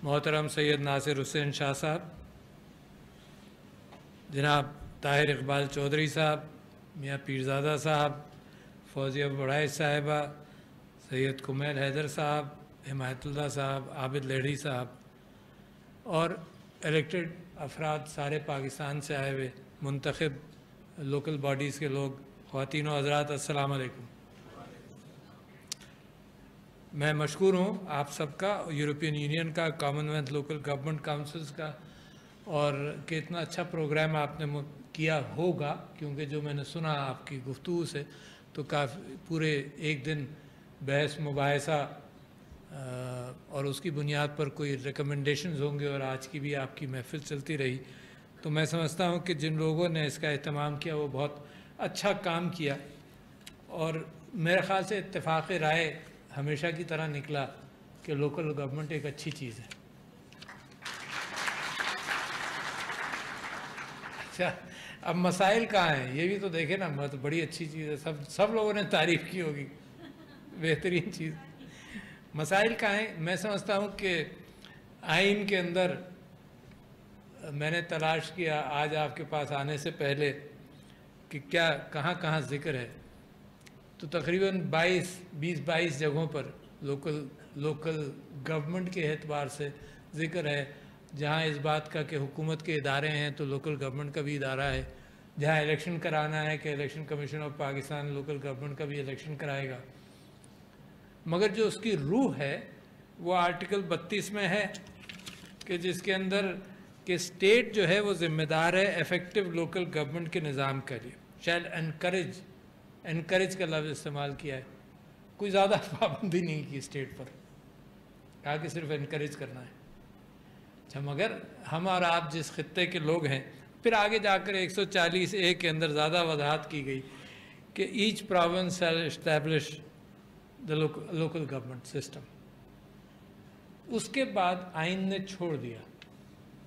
محترم سید ناصر حسین شاہ صاحب، جناب طاہر اقبال چودھری صاحب، میاں پیرزادہ صاحب، فوزیہ بڑھائے صاحبہ، سید کمیل حیدر صاحب، حمایت اللہ صاحب، عابد لہڑی صاحب اور الیکٹڈ افراد سارے پاکستان سے آئے ہوئے منتخب لوکل باڈیز کے لوگ، خواتین و حضرات، السلام علیکم۔ میں مشکور ہوں آپ سب کا، یورپین یونین کا، common wealth local government councils کا، اور کہ اتنا اچھا پروگرام آپ نے کیا ہوگا، کیونکہ جو میں نے سنا آپ کی گفتگو سے تو کافی پورے ایک دن بحث مباحثہ اور اس کی بنیاد پر کوئی ریکمنڈیشنز ہوں گے، اور آج کی بھی آپ کی محفل چلتی رہی، تو میں سمجھتا ہوں کہ جن لوگوں نے اس کا اہتمام کیا وہ بہت اچھا کام کیا، اور میرے خیال سے اتفاق رائے ہمیشہ کی طرح نکلا کہ لوکل گورنمنٹ ایک اچھی چیز ہے۔ اچھا، اب مسائل کہاں ہیں یہ بھی تو دیکھیں نا، بڑی اچھی چیز ہے، سب لوگوں نے تعریف کی ہوگی، بہترین چیز۔ مسائل کہاں ہیں؟ میں سمجھتا ہوں کہ آئین کے اندر میں نے تلاش کیا آج آپ کے پاس آنے سے پہلے کہ کیا کہاں کہاں ذکر ہے، تو تقریباً 22 جگہوں پر لوکل گورنمنٹ کے اعتبار سے ذکر ہے، جہاں اس بات کا کہ حکومت کے ادارے ہیں تو لوکل گورنمنٹ کا بھی ادارہ ہے، جہاں الیکشن کرانا ہے کہ election commission of Pakistan local government کا بھی الیکشن کرائے گا، مگر جو اس کی روح ہے وہ آرٹیکل 32 میں ہے کہ جس کے اندر کہ اسٹیٹ جو ہے وہ ذمہ دار ہے ایفیکٹو لوکل گورنمنٹ کے نظام کے لیے، شیل انکریج کا لفظ استعمال کیا ہے، کوئی زیادہ پابندی نہیں کی اسٹیٹ پر، کہا کہ صرف انکریج کرنا ہے۔ اچھا، مگر ہم اور آپ جس خطے کے لوگ ہیں، پھر آگے جا کر 140A کے اندر زیادہ وضاحت کی گئی کہ each province shall establish the local government system. اس کے بعد آئین نے چھوڑ دیا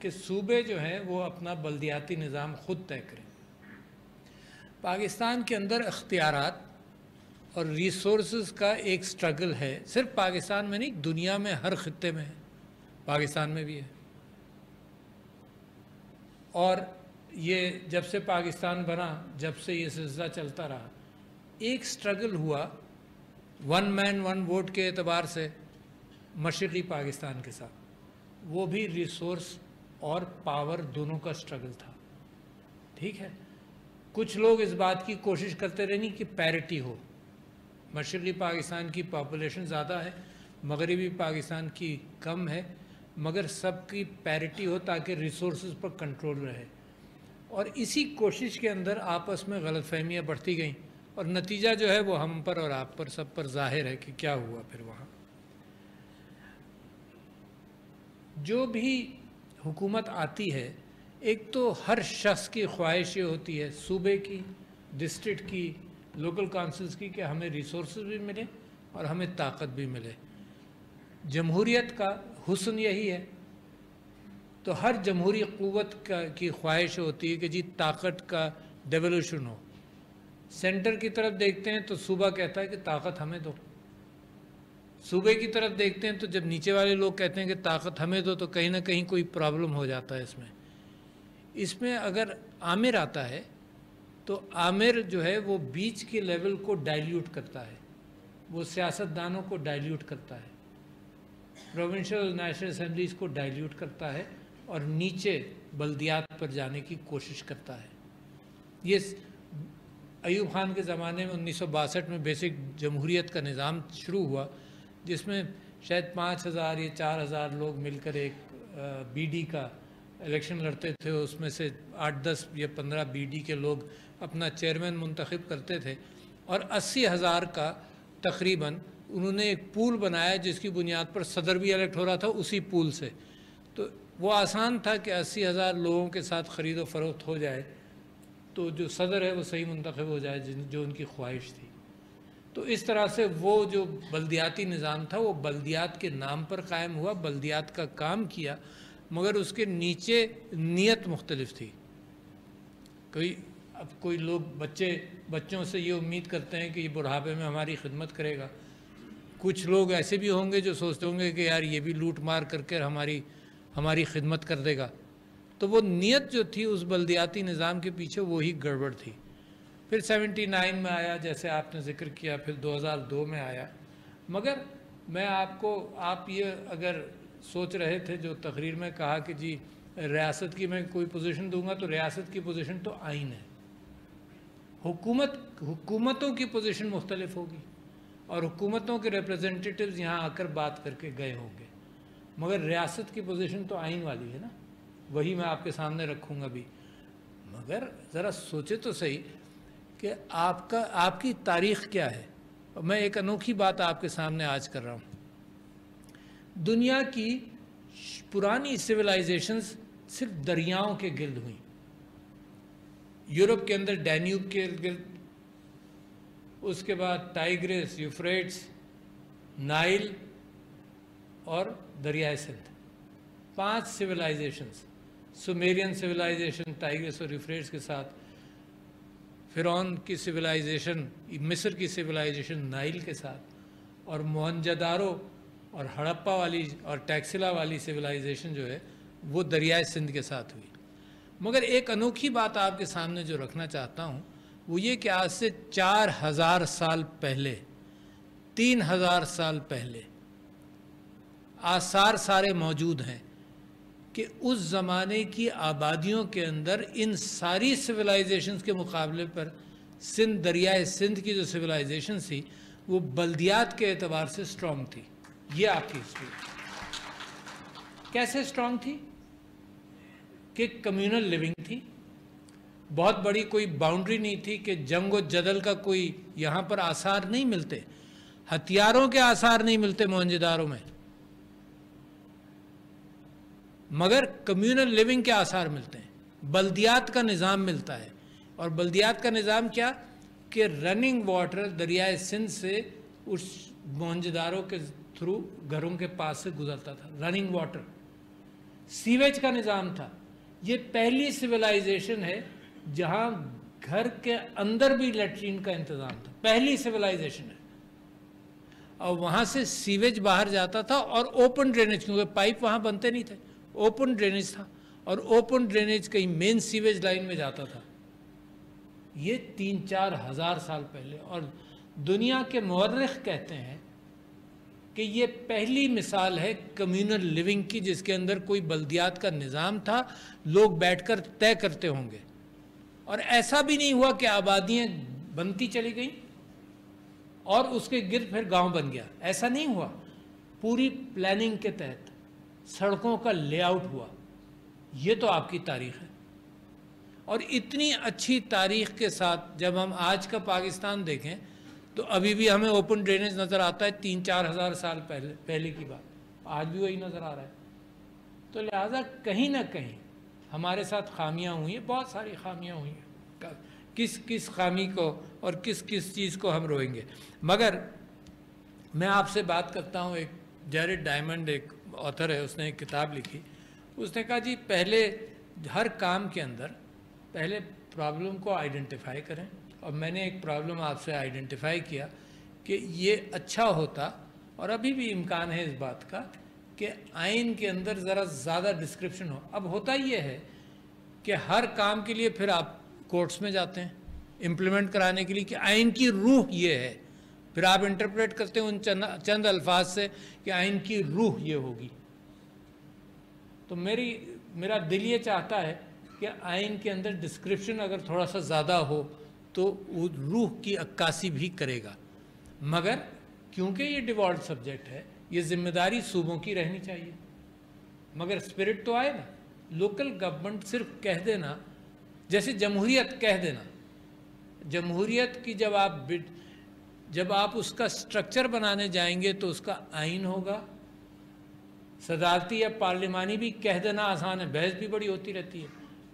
کہ صوبے جو ہیں وہ اپنا بلدیاتی نظام خود طے کریں۔ پاکستان کے اندر اختیارات اور ریسورسز کا ایک سٹرگل ہے، صرف پاکستان میں نہیں، دنیا میں ہر خطے میں ہے، پاکستان میں بھی ہے، اور یہ جب سے پاکستان بنا، جب سے یہ سلسلہ چلتا رہا، ایک سٹرگل ہوا ون مین ون ووٹ کے اعتبار سے مشرقی پاکستان کے ساتھ، وہ بھی ریسورس اور پاور دونوں کا سٹرگل تھا، ٹھیک ہے۔ کچھ لوگ اس بات کی کوشش کرتے رہے کہ پیرٹی ہو، مشرقی پاکستان کی پاپولیشن زیادہ ہے، مغربی پاکستان کی کم ہے، مگر سب کی پیرٹی ہو تاکہ ریسورسز پر کنٹرول رہے، اور اسی کوشش کے اندر آپس میں غلط فہمیاں بڑھتی گئیں، اور نتیجہ جو ہے وہ ہم پر اور آپ پر سب پر ظاہر ہے کہ کیا ہوا پھر وہاں۔ جو بھی حکومت آتی ہے، ایک تو ہر شخص کی خواہش یہ ہوتی ہے، صوبے کی، ڈسٹرکٹ کی، لوکل کونسلز کی، کہ ہمیں ریسورسز بھی ملے اور ہمیں طاقت بھی ملے۔ جمہوریت کا حسن یہی ہے، تو ہر جمہوری قوت کی خواہش ہوتی ہے کہ جی طاقت کا ڈیولوشن ہو۔ سینٹر کی طرف دیکھتے ہیں تو صوبہ کہتا ہے کہ طاقت ہمیں دو، صوبے کی طرف دیکھتے ہیں تو جب نیچے والے لوگ کہتے ہیں کہ طاقت ہمیں دو تو کہیں نہ کہیں کوئی پرابلم ہو جاتا ہے اس میں اگر آمر آتا ہے تو آمر جو ہے وہ بیچ کے لیول کو ڈائلیوٹ کرتا ہے، وہ سیاستدانوں کو ڈائلیوٹ کرتا ہے، پروونشل نیشنل اسمبلیز کو ڈائلیوٹ کرتا ہے، اور نیچے بلدیات پر جانے کی کوشش کرتا ہے۔ یہ ایوب خان کے زمانے میں 1962 میں بیسک جمہوریت کا نظام شروع ہوا، جس میں شاید 5000 یا 4000 لوگ مل کر ایک بی ڈی کا الیکشن لڑتے تھے، اس میں سے 8-10 یا 15 بی ڈی کے لوگ اپنا چیئرمین منتخب کرتے تھے، اور 80,000 کا تقریباً انہوں نے ایک پول بنایا جس کی بنیاد پر صدر بھی الیکٹ ہو رہا تھا اسی پول سے، تو وہ آسان تھا کہ 80,000 لوگوں کے ساتھ خرید و فروخت ہو جائے تو جو صدر ہے وہ صحیح منتخب ہو جائے جو ان کی خواہش تھی۔ تو اس طرح سے وہ جو بلدیاتی نظام تھا وہ بلدیات کے نام پر قائم ہوا، بلدیات کا کام کیا، مگر اس کے نیچے نیت مختلف تھی۔ کوئی لوگ بچوں سے یہ امید کرتے ہیں کہ یہ بڑھاپے میں ہماری خدمت کرے گا، کچھ لوگ ایسے بھی ہوں گے جو سوچتے ہوں گے کہ یار یہ بھی لوٹ مار کر کے ہماری خدمت کر دے گا. تو وہ نیت جو تھی اس بلدیاتی نظام کے پیچھے وہی گڑبڑ تھی. پھر 79 میں آیا جیسے آپ نے ذکر کیا, پھر 2002 میں آیا. مگر میں آپ یہ اگر سوچ رہے تھے جو تقریر میں کہا کہ جی ریاست کی میں کوئی پوزیشن دوں گا, تو ریاست کی پوزیشن تو آئین ہے. حکومتوں کی پوزیشن مختلف ہوگی اور حکومتوں کے ریپرزنٹیٹیوز یہاں آ کر بات کر کے گئے ہوں گے, مگر ریاست کی پوزیشن تو آئین والی ہے نا, وہی میں آپ کے سامنے رکھوں گا بھی. مگر ذرا سوچے تو صحیح کہ آپ کی تاریخ کیا ہے. میں ایک انوکھی بات آپ کے سامنے آج کر رہا ہوں. دنیا کی پرانی سویلائزیشنز صرف دریاؤں کے گرد ہوئیں. یورپ کے اندر ڈینیوب کے گرد, اس کے بعد ٹائگرس, یوفریٹس, نائل اور دریائے سندھ. 5 سویلائزیشنز. سومیرین سویلائزیشن ٹائگرس اور یوفریٹس کے ساتھ, فرعون کی سویلائزیشن, مصر کی سویلائزیشن نائل کے ساتھ, اور موہنجدارو اور ہڑپا والی اور ٹیکسلا والی سویلائزیشن جو ہے وہ دریائے سندھ کے ساتھ ہوئی. مگر ایک انوکھی بات آپ کے سامنے جو رکھنا چاہتا ہوں وہ یہ کہ آج سے 4000 سال پہلے, 3000 سال پہلے آثار سارے موجود ہیں کہ اس زمانے کی آبادیوں کے اندر ان ساری سویلائزیشنز کے مقابلے پر دریائے سندھ کی جو سویلائزیشن تھی وہ بلدیات کے اعتبار سے سٹرونگ تھی. یہ آپ کی ہسٹری. کیسے سٹرونگ تھی؟ کہ کمیونل لیونگ تھی. بہت بڑی کوئی باؤنڈری نہیں تھی کہ جنگ و جدل کا کوئی یہاں پر آثار نہیں ملتے, ہتھیاروں کے آثار نہیں ملتے موہنجداروں میں, مگر کمیونل لیونگ کے آثار ملتے ہیں. بلدیات کا نظام ملتا ہے. اور بلدیات کا نظام کیا کہ رننگ واٹر دریائے سندھ سے اس موہنجداروں کے تھرو گھروں کے پاس سے گزرتا تھا. Running water. سیویج کا نظام تھا. یہ پہلی سویلائزیشن ہے جہاں گھر کے اندر بھی لیٹرین کا انتظام تھا. پہلی سویلائزیشن ہے. اور وہاں سے سیویج باہر جاتا تھا اور اوپن ڈرینیج, کیونکہ پائپ وہاں بنتے نہیں تھے, اوپن ڈرینیج تھا, اور اوپن ڈرینیج کہیں مین سیویج لائن میں جاتا تھا. یہ 3-4 ہزار سال پہلے. اور دنیا کے مورخ کہتے ہیں کہ یہ پہلی مثال ہے کمیونل لیونگ کی جس کے اندر کوئی بلدیات کا نظام تھا, لوگ بیٹھ کر طے کرتے ہوں گے. اور ایسا بھی نہیں ہوا کہ آبادیاں بنتی چلی گئیں اور اس کے گرد پھر گاؤں بن گیا. ایسا نہیں ہوا. پوری پلاننگ کے تحت سڑکوں کا لے آؤٹ ہوا. یہ تو آپ کی تاریخ ہے. اور اتنی اچھی تاریخ کے ساتھ جب ہم آج کا پاکستان دیکھیں تو ابھی بھی ہمیں اوپن ڈرینیج نظر آتا ہے 3-4 ہزار سال پہلے کی بات. آج بھی وہی نظر آ رہا ہے. تو لہٰذا کہیں نہ کہیں ہمارے ساتھ خامیاں ہوئی ہیں, بہت ساری خامیاں ہوئی ہیں. کس خامی کو اور کس چیز کو ہم روئیں گے. مگر میں آپ سے بات کرتا ہوں, ایک جیرڈ ڈائمنڈ ایک آتھر ہے, اس نے ایک کتاب لکھی. اس نے کہا جی پہلے ہر کام کے اندر پہلے پرابلم کو آئیڈینٹیفائی کریں. اور میں نے ایک پرابلم آپ سے آئیڈینٹیفائی کیا کہ یہ اچھا ہوتا, اور ابھی بھی امکان ہے اس بات کا, کہ آئین کے اندر ذرا زیادہ ڈسکرپشن ہو. اب ہوتا یہ ہے کہ ہر کام کے لیے پھر آپ کورٹس میں جاتے ہیں امپلیمنٹ کرانے کے لیے کہ آئین کی روح یہ ہے. پھر آپ انٹرپریٹ کرتے ہیں ان چند الفاظ سے کہ آئین کی روح یہ ہوگی. تو میرا دل یہ چاہتا ہے کہ آئین کے اندر ڈسکرپشن اگر تھوڑا سا زیادہ ہو تو وہ روح کی عکاسی بھی کرے گا. مگر کیونکہ یہ ڈیوالوڈ سبجیکٹ ہے, یہ ذمہ داری صوبوں کی رہنی چاہیے. مگر اسپرٹ تو آئے نا. لوکل گورنمنٹ صرف کہہ دینا, جیسے جمہوریت کہہ دینا. جمہوریت کی جب آپ اس کا سٹرکچر بنانے جائیں گے تو اس کا آئین ہوگا. صدارتی یا پارلیمانی بھی کہہ دینا آسان ہے, بحث بھی بڑی ہوتی رہتی ہے,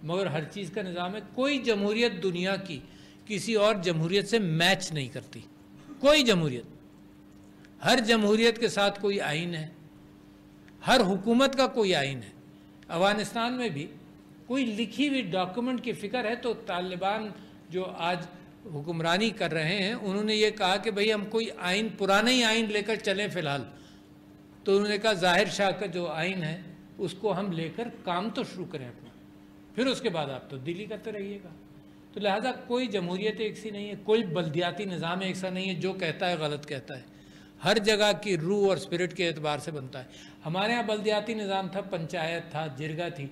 مگر ہر چیز کا نظام ہے. کوئی جمہوریت دنیا کی کسی اور جمہوریت سے میچ نہیں کرتی. کوئی جمہوریت. ہر جمہوریت کے ساتھ کوئی آئین ہے, ہر حکومت کا کوئی آئین ہے. افغانستان میں بھی کوئی لکھی ہوئی ڈاکومنٹ کی فکر ہے تو طالبان جو آج حکمرانی کر رہے ہیں انہوں نے یہ کہا کہ بھئی ہم کوئی آئین پرانا ہی آئین لے کر چلیں فی الحال. تو انہوں نے کہا ظاہر شاہ کا جو آئین ہے اس کو ہم لے کر کام تو شروع کریں اپنا, پھر اس کے بعد آپ تبدیلی کرتے رہیے گا. تو لہٰذا کوئی جمہوریت ایک سی نہیں ہے, کوئی بلدیاتی نظام ایک سا نہیں ہے, جو کہتا ہے غلط کہتا ہے. ہر جگہ کی روح اور اسپرٹ کے اعتبار سے بنتا ہے. ہمارے ہاں بلدیاتی نظام تھا, پنچایت تھا, جرگہ تھی,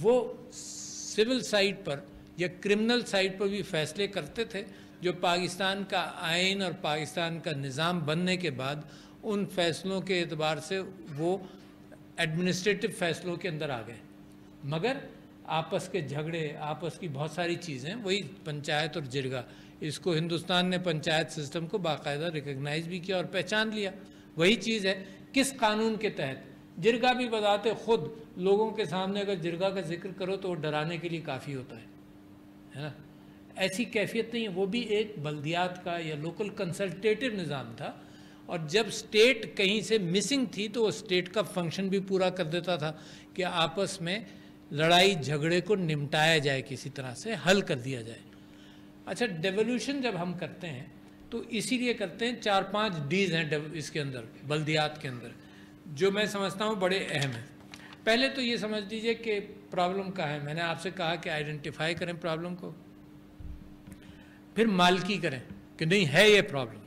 وہ سول سائٹ پر یا کرمنل سائٹ پر بھی فیصلے کرتے تھے جو پاکستان کا آئین اور پاکستان کا نظام بننے کے بعد ان فیصلوں کے اعتبار سے وہ ایڈمنسٹریٹو فیصلوں کے اندر آ گئے. مگر آپس کے جھگڑے, آپس کی بہت ساری چیزیں, وہی پنچایت اور جرگہ, اس کو ہندوستان نے پنچایت سسٹم کو باقاعدہ ریکگنائز بھی کیا اور پہچان لیا. وہی چیز ہے کس قانون کے تحت. جرگہ بھی بذات خود لوگوں کے سامنے اگر جرگہ کا ذکر کرو تو وہ ڈرانے کے لیے کافی ہوتا ہے نا. ایسی کیفیت نہیں ہے. وہ بھی ایک بلدیات کا یا لوکل کنسلٹیٹو نظام تھا, اور جب اسٹیٹ کہیں سے مسنگ تھی تو وہ اسٹیٹ کا فنکشن بھی پورا کر دیتا تھا کہ آپس میں لڑائی جھگڑے کو نمٹایا جائے, کسی طرح سے حل کر دیا جائے. اچھا, ڈیولوشن جب ہم کرتے ہیں تو اسی لیے کرتے ہیں, 4-5 ڈیز ہیں اس کے اندر, بلدیات کے اندر, جو میں سمجھتا ہوں بڑے اہم ہیں. پہلے تو یہ سمجھ لیجئے کہ پرابلم کہاں ہے. میں نے آپ سے کہا کہ آئیڈینٹیفائی کریں پرابلم کو, پھر مالکی کریں کہ نہیں ہے یہ پرابلم,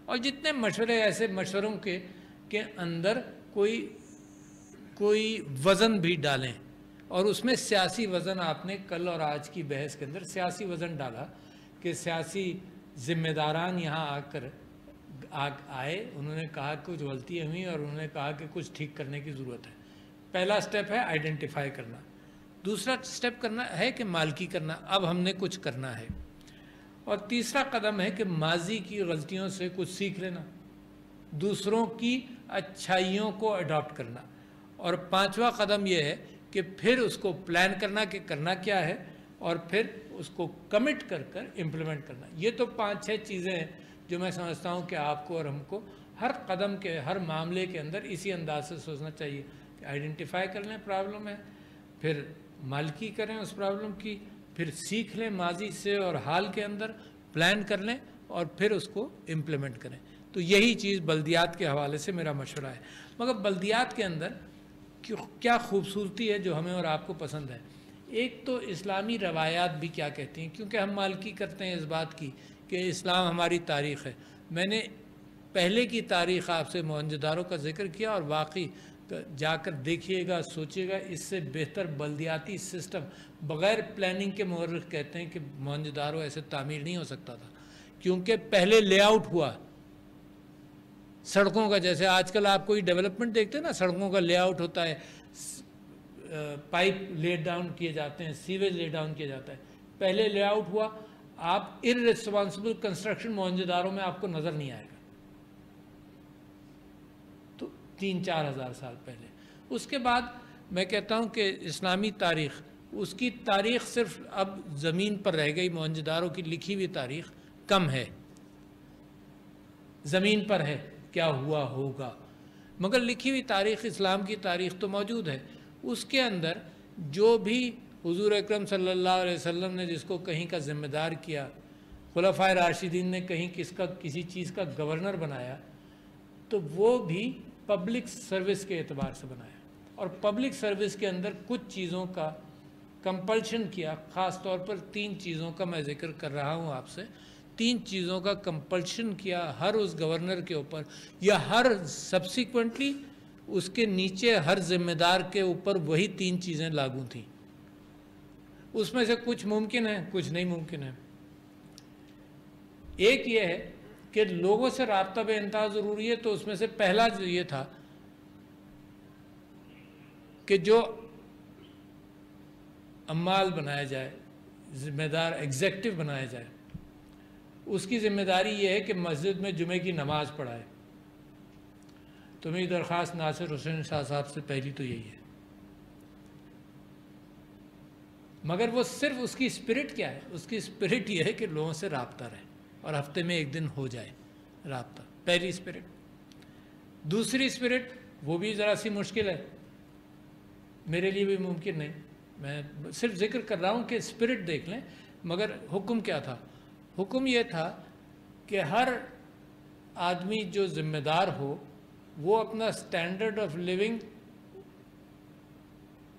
اور جتنے مشورے ایسے مشوروں کے اندر کوئی وزن بھی ڈالیں, اور اس میں سیاسی وزن آپ نے کل اور آج کی بحث کے اندر سیاسی وزن ڈالا کہ سیاسی ذمہ داران یہاں آئے, انہوں نے کہا کچھ غلطیاں ہوئیں اور انہوں نے کہا کہ کچھ ٹھیک کرنے کی ضرورت ہے. پہلا سٹیپ ہے آئیڈینٹیفائی کرنا. دوسرا سٹیپ کرنا ہے کہ مالکی کرنا, اب ہم نے کچھ کرنا ہے. اور تیسرا قدم ہے کہ ماضی کی غلطیوں سے کچھ سیکھ لینا, دوسروں کی اچھائیوں کو اڈاپٹ کرنا. اور پانچواں قدم یہ ہے کہ پھر اس کو پلان کرنا کہ کرنا کیا ہے, اور پھر اس کو کمٹ کر امپلیمنٹ کرنا. یہ تو 5-6 چیزیں ہیں جو میں سمجھتا ہوں کہ آپ کو اور ہم کو ہر قدم کے, ہر معاملے کے اندر اسی انداز سے سوچنا چاہیے کہ آئیڈینٹیفائی کر لیں پرابلم ہے, پھر مالکی کریں اس پرابلم کی, پھر سیکھ لیں ماضی سے اور حال کے اندر, پلان کر لیں اور پھر اس کو امپلیمنٹ کریں. تو یہی چیز بلدیات کے حوالے سے میرا مشورہ ہے. مگر بلدیات کے اندر کیا خوبصورتی ہے جو ہمیں اور آپ کو پسند ہے. ایک تو اسلامی روایات بھی کیا کہتی ہیں, کیونکہ ہم مالکی کرتے ہیں اس بات کی کہ اسلام ہماری تاریخ ہے. میں نے پہلے کی تاریخ آپ سے موہنجو دارو کا ذکر کیا, اور واقعی جا کر دیکھیے گا, سوچیے گا, اس سے بہتر بلدیاتی سسٹم بغیر پلاننگ کے مورخ کہتے ہیں کہ موہنجو دارو ایسے تعمیر نہیں ہو سکتا تھا, کیونکہ پہلے لے آؤٹ ہوا سڑکوں کا. جیسے آج کل آپ کوئی ڈیولپمنٹ دیکھتے ہیں نا, سڑکوں کا لے آؤٹ ہوتا ہے, پائپ لے ڈاؤن کیے جاتے ہیں, سیویج لے ڈاؤن کیا جاتا ہے. پہلے لے آؤٹ ہوا. آپ ارریسپانسبل کنسٹرکشن موہنجو دارو میں آپ کو نظر نہیں آئے گا, تو 3-4 ہزار سال پہلے. اس کے بعد میں کہتا ہوں کہ اسلامی تاریخ, اس کی تاریخ صرف اب زمین پر رہ گئی. موہنجو دارو کی لکھی ہوئی تاریخ کم ہے, زمین پر ہے کیا ہوا ہوگا, مگر لکھی ہوئی تاریخ اسلام کی تاریخ تو موجود ہے. اس کے اندر جو بھی حضور اکرم صلی اللہ علیہ وسلم نے جس کو کہیں کا ذمہ دار کیا, خلفائے راشدین نے کہیں کسی چیز کا گورنر بنایا, تو وہ بھی پبلک سروس کے اعتبار سے بنایا. اور پبلک سروس کے اندر کچھ چیزوں کا کمپلشن کیا, خاص طور پر 3 چیزوں کا میں ذکر کر رہا ہوں آپ سے. 3 چیزوں کا کمپلشن کیا ہر اس گورنر کے اوپر, یا ہر سبسیکوینٹلی اس کے نیچے ہر ذمہ دار کے اوپر وہی 3 چیزیں لاگو تھیں. اس میں سے کچھ ممکن ہے, کچھ نہیں ممکن ہے. ایک یہ ہے کہ لوگوں سے رابطہ بے انتہا ضروری ہے, تو اس میں سے پہلا جو یہ تھا کہ جو عمال بنایا جائے, ذمہ دار ایگزیکٹو بنایا جائے, اس کی ذمہ داری یہ ہے کہ مسجد میں جمعے کی نماز پڑھائے. تو میری درخواست ناصر حسین شاہ صاحب سے پہلی تو یہی ہے. مگر وہ صرف اس کی اسپرٹ کیا ہے, اس کی اسپرٹ یہ ہے کہ لوگوں سے رابطہ رہے اور ہفتے میں 1 دن ہو جائے رابطہ. پہلی اسپرٹ. دوسری اسپرٹ وہ بھی ذرا سی مشکل ہے, میرے لیے بھی ممکن نہیں, میں صرف ذکر کر رہا ہوں کہ اسپرٹ دیکھ لیں. مگر حکم کیا تھا؟ حکم یہ تھا کہ ہر آدمی جو ذمہ دار ہو وہ اپنا سٹینڈرڈ آف لیونگ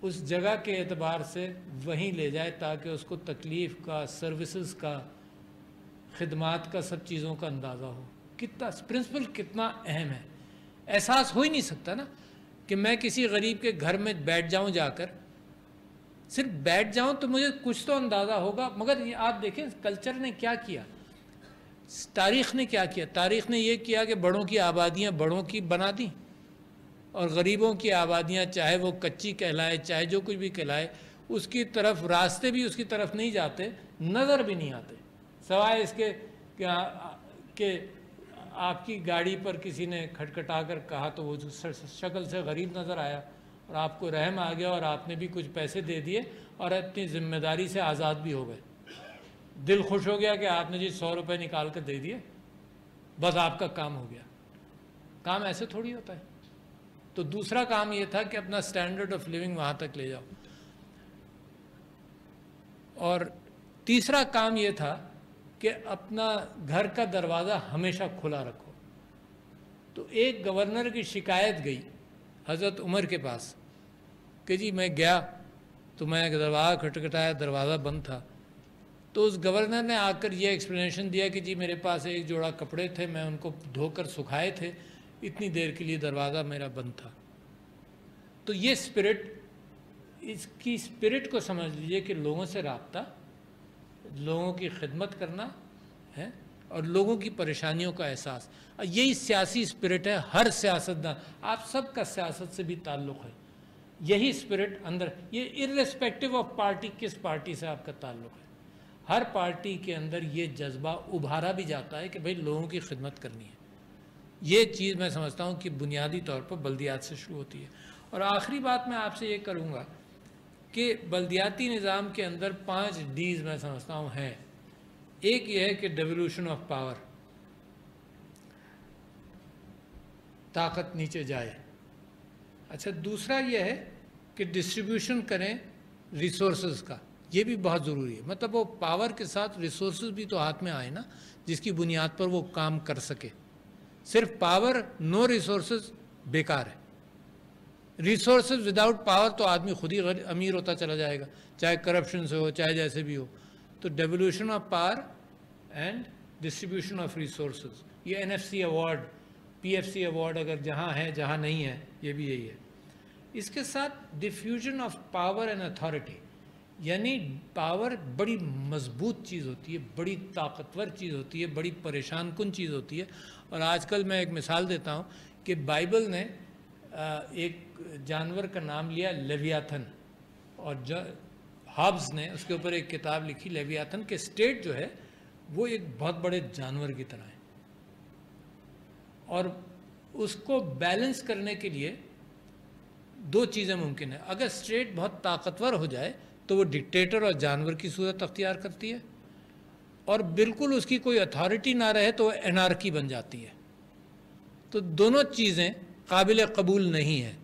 اس جگہ کے اعتبار سے وہیں لے جائے تاکہ اس کو تکلیف کا، سروسز کا، خدمات کا، سب چیزوں کا اندازہ ہو. کتنا پرنسپل کتنا اہم ہے. احساس ہو ہی نہیں سکتا نا کہ میں کسی غریب کے گھر میں بیٹھ جاؤں، جا کر صرف بیٹھ جاؤں تو مجھے کچھ تو اندازہ ہوگا. مگر یہ آپ دیکھیں کلچر نے کیا کیا، تاریخ نے کیا کیا. تاریخ نے یہ کیا کہ بڑوں کی آبادیاں بڑوں کی بنا دیں اور غریبوں کی آبادیاں چاہے وہ کچی کہلائے چاہے جو کچھ بھی کہلائے اس کی طرف راستے بھی اس کی طرف نہیں جاتے، نظر بھی نہیں آتے، سوائے اس کے کہ آپ کی گاڑی پر کسی نے کھٹکھٹا کر کہا تو وہ شکل سے غریب نظر آیا اور آپ کو رحم آ گیا اور آپ نے بھی کچھ پیسے دے دیے اور اپنی ذمہ داری سے آزاد بھی ہو گئے. دل خوش ہو گیا کہ آپ نے جی 100 روپے نکال کر دے دیے، بس آپ کا کام ہو گیا. کام ایسے تھوڑی ہوتا ہے. تو دوسرا کام یہ تھا کہ اپنا سٹینڈرڈ آف لیونگ وہاں تک لے جاؤ. اور تیسرا کام یہ تھا کہ اپنا گھر کا دروازہ ہمیشہ کھلا رکھو. تو ایک گورنر کی شکایت گئی حضرت عمر کے پاس کہ جی میں گیا تو میں دروازہ کھٹکھٹایا، دروازہ بند تھا. تو اس گورنر نے آ کر یہ ایکسپلینیشن دیا کہ جی میرے پاس ایک جوڑا کپڑے تھے، میں ان کو دھو کر سکھائے تھے، اتنی دیر کے لیے دروازہ میرا بند تھا. تو یہ اسپرٹ، اس کی اسپرٹ کو سمجھ لیجئے کہ لوگوں سے رابطہ، لوگوں کی خدمت کرنا ہے اور لوگوں کی پریشانیوں کا احساس. یہی سیاسی اسپرٹ ہے. ہر سیاستدان، آپ سب کا سیاست سے بھی تعلق ہے، یہی اسپرٹ اندر، یہ ارریسپیکٹو آف پارٹی، کس پارٹی سے آپ کا تعلق ہے، ہر پارٹی کے اندر یہ جذبہ ابھارا بھی جاتا ہے کہ بھئی لوگوں کی خدمت کرنی ہے. یہ چیز میں سمجھتا ہوں کہ بنیادی طور پر بلدیات سے شروع ہوتی ہے. اور آخری بات میں آپ سے یہ کروں گا کہ بلدیاتی نظام کے اندر 5 ڈیز میں سمجھتا ہوں ہیں. ایک یہ ہے کہ ڈیولوشن آف پاور، طاقت نیچے جائے. اچھا، دوسرا یہ ہے کہ ڈسٹریبیوشن کریں ریسورسز کا، یہ بھی بہت ضروری ہے. مطلب وہ پاور کے ساتھ ریسورسز بھی تو ہاتھ میں آئے نا، جس کی بنیاد پر وہ کام کر سکے. صرف پاور، نو ریسورسز بیکار ہے. ریسورسز وداؤٹ پاور تو آدمی خود ہی امیر ہوتا چلا جائے گا، چاہے کرپشن سے ہو چاہے جیسے بھی ہو. تو devolution of power and distribution of resources, یہ NFC ایوارڈ، PFC ایوارڈ اگر جہاں ہے جہاں نہیں ہے یہ بھی یہی ہے. اس کے ساتھ diffusion of power and authority, یعنی پاور بڑی مضبوط چیز ہوتی ہے، بڑی طاقتور چیز ہوتی ہے، بڑی پریشان کن چیز ہوتی ہے. اور آج کل میں ایک مثال دیتا ہوں کہ بائبل نے ایک جانور کا نام لیا لیویاتھن، اور ہابز نے اس کے اوپر ایک کتاب لکھی لیویاتھن کے اسٹیٹ جو ہے وہ ایک بہت بڑے جانور کی طرح ہے. اور اس کو بیلنس کرنے کے لیے 2 چیزیں ممکن ہیں. اگر اسٹیٹ بہت طاقتور ہو جائے تو وہ ڈکٹیٹر اور جانور کی صورت اختیار کرتی ہے، اور بالکل اس کی کوئی اتھارٹی نہ رہے تو وہ انارکی بن جاتی ہے. تو دونوں چیزیں قابل قبول نہیں ہیں.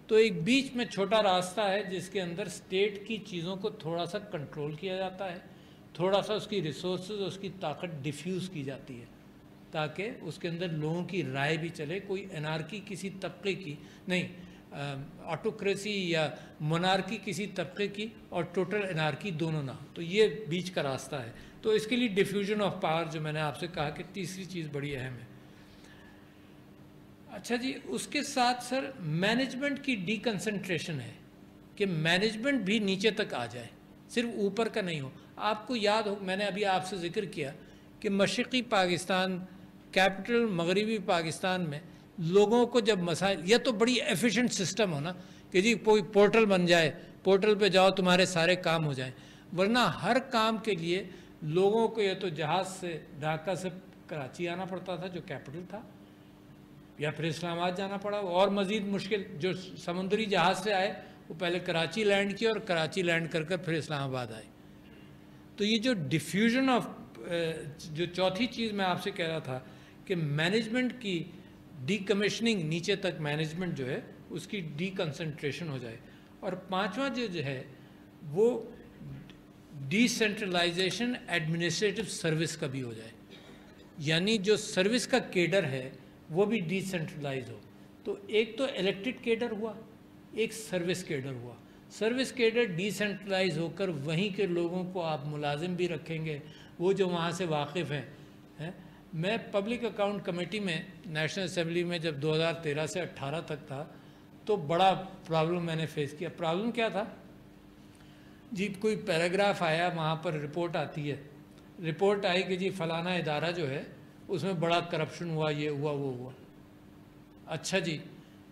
تو ایک بیچ میں چھوٹا راستہ ہے جس کے اندر اسٹیٹ کی چیزوں کو تھوڑا سا کنٹرول کیا جاتا ہے، تھوڑا سا اس کی ریسورسز، اس کی طاقت ڈیفیوز کی جاتی ہے تاکہ اس کے اندر لوگوں کی رائے بھی چلے. کوئی انارکی کسی طبقے کی نہیں، آٹوکریسی یا مونارکی کسی طبقے کی اور ٹوٹل انارکی دونوں نہ. تو یہ بیچ کا راستہ ہے. تو اس کے لیے ڈیفیوژن آف پاور، جو میں نے آپ سے کہا کہ تیسری چیز بڑی اہم ہے. اچھا جی، اس کے ساتھ سر مینجمنٹ کی ڈی کنسنٹریشن ہے کہ مینجمنٹ بھی نیچے تک آ جائے، صرف اوپر کا نہیں ہو. آپ کو یاد ہو میں نے ابھی آپ سے ذکر کیا کہ مشرقی پاکستان، کیپٹل مغربی پاکستان میں لوگوں کو جب مسائل، یہ تو بڑی ایفیشنٹ سسٹم ہونا کہ جی کوئی پورٹل بن جائے، پورٹل پہ جاؤ تمہارے سارے کام ہو جائیں. ورنہ ہر کام کے لیے لوگوں کو یا تو جہاز سے ڈھاکہ سے کراچی آنا پڑتا تھا جو کیپٹل تھا، یا پھر اسلام آباد جانا پڑا. اور مزید مشکل جو سمندری جہاز سے آئے وہ پہلے کراچی لینڈ کیا اور کراچی لینڈ کر پھر اسلام آباد آئے. تو یہ جو ڈیفیوژن آف، جو چوتھی چیز میں آپ سے کہہ رہا تھا کہ مینجمنٹ کی ڈی کمیشننگ، نیچے تک مینجمنٹ جو ہے اس کی ڈی کنسنٹریشن ہو جائے. اور 5واں جو ہے وہ ڈی سینٹرلائزیشن ایڈمنسٹریٹو سروس کا بھی ہو جائے، یعنی جو سروس کا کیڈر ہے وہ بھی ڈی سینٹرلائز ہو. تو ایک تو الیکٹڈ کیڈر ہوا، ایک سروس کیڈر ہوا. سروس کیڈر ڈی سینٹرلائز ہو کر وہیں کے لوگوں کو آپ ملازم بھی رکھیں گے، وہ جو وہاں سے واقف ہیں. میں پبلک اکاؤنٹ کمیٹی میں نیشنل اسمبلی میں جب 2013 سے 18 تک تھا تو بڑا پرابلم میں نے فیس کیا. پرابلم کیا تھا جی؟ کوئی پیراگراف آیا، وہاں پر رپورٹ آتی ہے، رپورٹ آئی کہ جی فلانا ادارہ جو ہے اس میں بڑا کرپشن ہوا، یہ ہوا وہ ہوا. اچھا جی،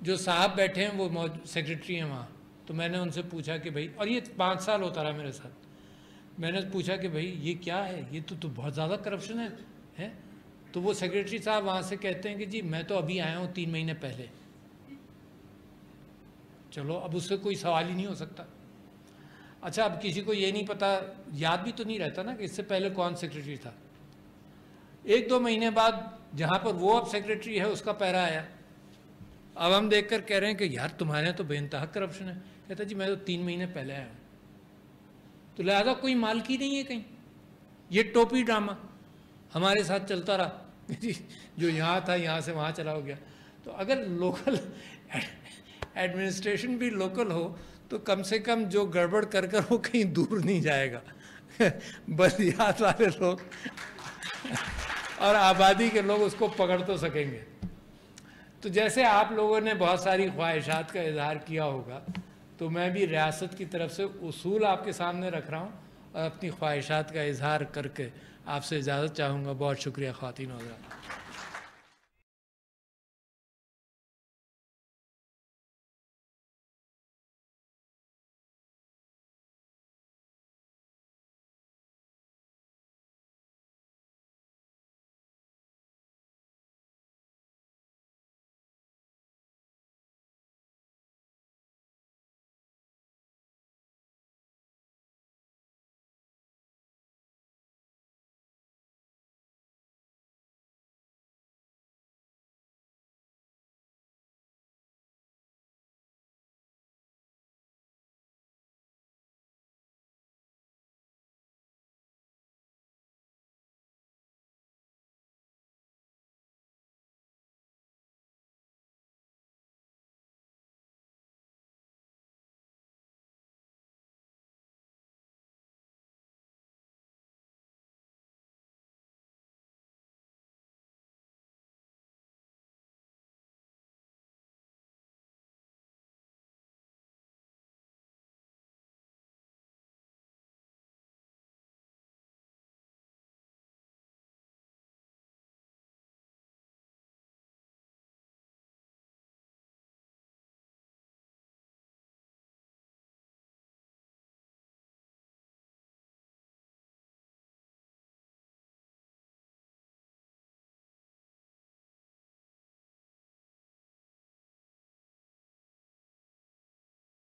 جو صاحب بیٹھے ہیں وہ سیکرٹری ہیں وہاں، تو میں نے ان سے پوچھا کہ بھائی، اور یہ 5 سال ہوتا رہا میرے ساتھ، میں نے پوچھا کہ بھائی یہ کیا ہے، یہ تو بہت زیادہ کرپشن ہے. تو وہ سیکرٹری صاحب وہاں سے کہتے ہیں کہ جی میں تو ابھی آیا ہوں 3 مہینے پہلے. چلو اب اس سے کوئی سوال ہی نہیں ہو سکتا. اچھا، اب کسی کو یہ نہیں پتا، یاد بھی تو نہیں رہتا نا کہ اس سے پہلے کون سیکرٹری تھا. 1-2 مہینے بعد جہاں پر وہ اب سیکرٹری ہے اس کا پیرا آیا. اب ہم دیکھ کر کہہ رہے ہیں کہ یار تمہارے یہاں تو بے انتہا کرپشن ہے. کہتا جی میں تو 3 مہینے پہلے آیا ہوں. تو لہذا کوئی مالکی نہیں ہے کہیں. یہ ٹوپی ڈرامہ ہمارے ساتھ چلتا رہا جی، جو یہاں تھا یہاں سے وہاں چلا ہو گیا. تو اگر لوکل ایڈمنسٹریشن بھی لوکل ہو تو کم سے کم جو گڑبڑ کر وہ کہیں دور نہیں جائے گا. بلدیات والے لوگ اور آبادی کے لوگ اس کو پکڑ تو سکیں گے. تو جیسے آپ لوگوں نے بہت ساری خواہشات کا اظہار کیا ہوگا، تو میں بھی ریاست کی طرف سے اصول آپ کے سامنے رکھ رہا ہوں اور اپنی خواہشات کا اظہار کر کے آپ سے اجازت چاہوں گا. بہت شکریہ خواتین و حضرات.